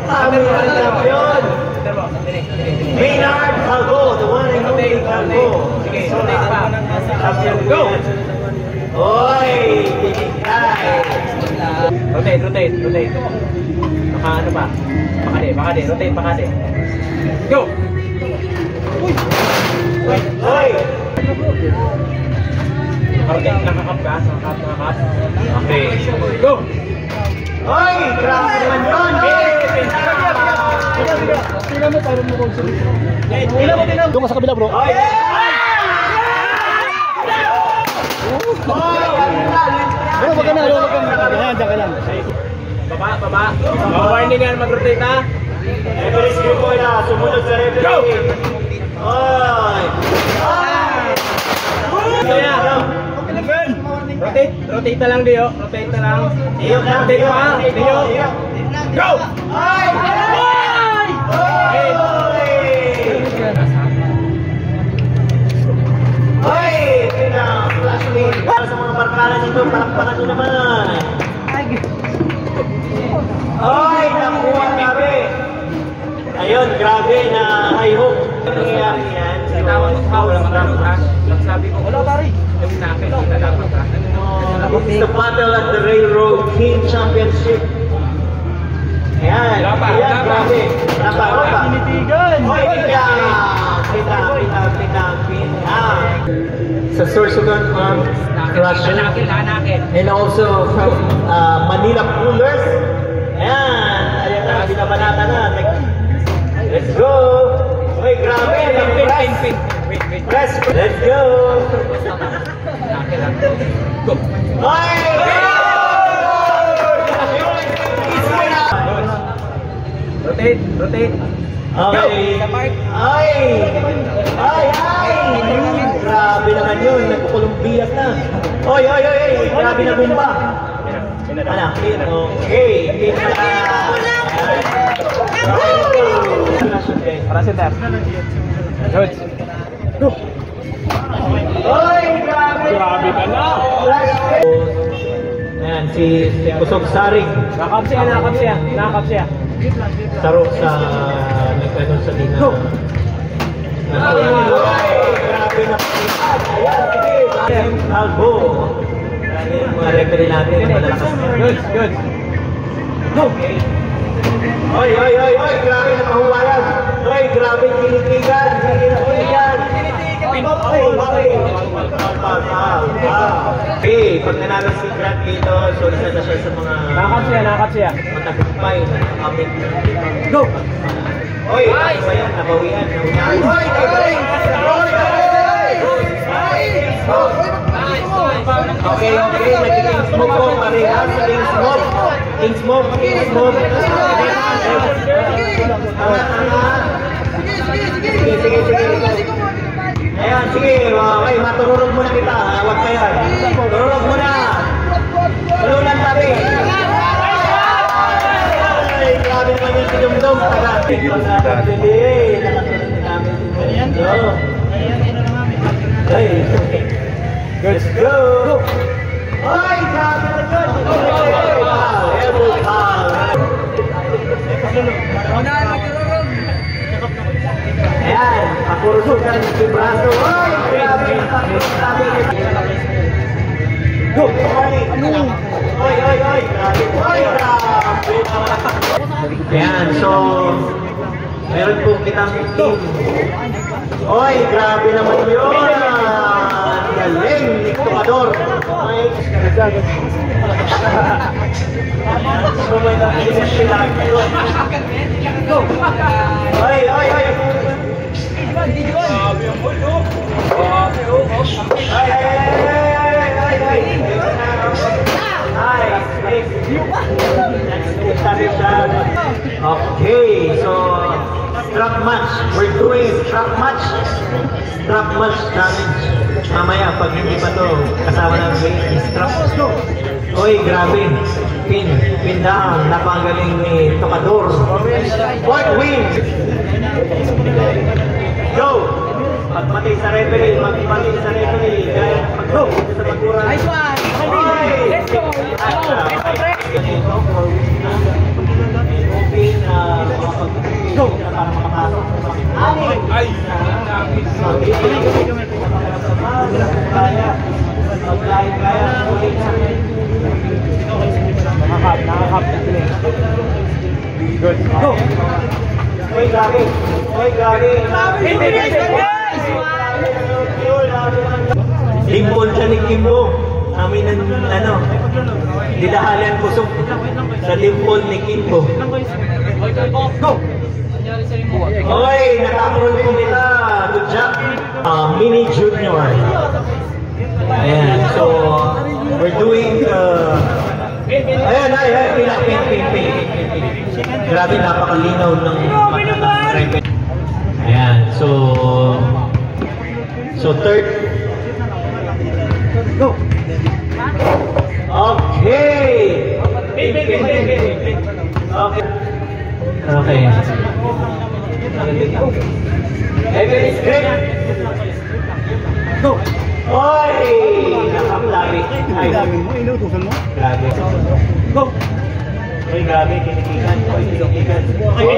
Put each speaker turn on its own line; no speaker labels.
Champion! Maynard Calvo, the one and only Calvo.
Sige, rotate pa.
Champion go! Oy! Tinikay!
Rotate. Baka ano pa? Baka di. Rotate, baka di. Go!
Oy!
Rotate, nakakap ka. Nakakap. Okay. Go!
Oy! Grabe naman yun!
Tingnan mo, parang mo doon ka sa kabila, bro.
Oy!
Bro, wag ka na. Ayan, dyan ka lang.
Baba. Warning yan, mag-rotate ha.
Referee's group po na. Sumunod sa referee.
Go!
Oy!
Rotate na lang, Dio. Rotate na lang.
Dio na.
Rotate pa, Dio. Go!
Oy! Oy! Flash win. Para sa mga barkaran nito, palakpakan nyo naman. Oy! Nakuha, grabe. Ayun, grabe na high hook. Nangyayari yan.
Tawag mo foul lang dapat ha. Sabi ko, wala pare. Yung nakin, na dapat ha.
It's the battle at the Railroad King Championship. Ayan, ayan, grabe. Napa.
Tinitigan.
Oy, sa Sorsogon Russian.
Hanakin.
And also from Manila Coolers. Ayan na, binabanata na. Let's go! Oy, grabe!
Pin. Wait.
Press! Let's go!
Go!
Oy!
Rotate.
Okay. Ay! Grabe naman yun. Nagkukulumbiyak na. Oy! Grabe na bomba. Okay.
Para center. Good. Go!
Oy! Grabe!
Grabe ka na!
Ayan, si Kusog Saring.
Nakakap siya.
Saro sa nagkano sa Dina. Grabe na po. Ayan, sige. Calvo. Yung mga referee natin.
Good.
Go! Oy! Grabe na mahuwayan. Oy, grabe tinitigan. Okay, pag nanalo si Grant dito, so isa na siya sa mga
Nakakap siya.
matagumpay na amin.
Go!
Oy, ano ba yan? Nabawian. Okay. Nagiging smoke po. Parehas. King smoke. Sige. Ayan, sige. Okay, matururog muna kita. Huwag ka yan. Tururog muna. Tulunan tabi. Ay, grabe naman yung si Dumdum. Let's go! Ay, grabe na dyan! Ayan, pakurusukan si Braso. Ay, grabe! Go! Oy! Ayan, so meron po kitang team. Oy, grabe naman yun! Galing! Niktumador! Ay, so may nakinis sila. Go! Oy! Grabe yung mulo! Okay, so strap match. We're doing strap match. Strap match namin. Mamaya, pag hindi pa to kasama ng strap. Oy, grabe. Pin down. Napagaling ni Tocador. Point win. Go! Magpatay sa referee. Go! Sa pagkura.
Nice one!
Oy!
Let's go! Ay!
Kaya.
Nakakap. Good. Go!
Oy, gagi! Oy, gagi! Dimple siya ni Kimbo. Amin ang didahalan kusog sa dimple ni Kimbo.
Go!
Oy, nakakurol ko nila. Good job. Mini Junior. Ayan, so we're doing ayan, pin. Grabe, napakalinaw ng record. Ayan, so third.
Go!
Okay! Okay. Every script.
Go!
Oy! Nakaplabi. Ay,
Gagawin mo, inutusan mo.
grabe.
Go!
Oy, grabe, kinikigan. Oy, kinikigan. Oy!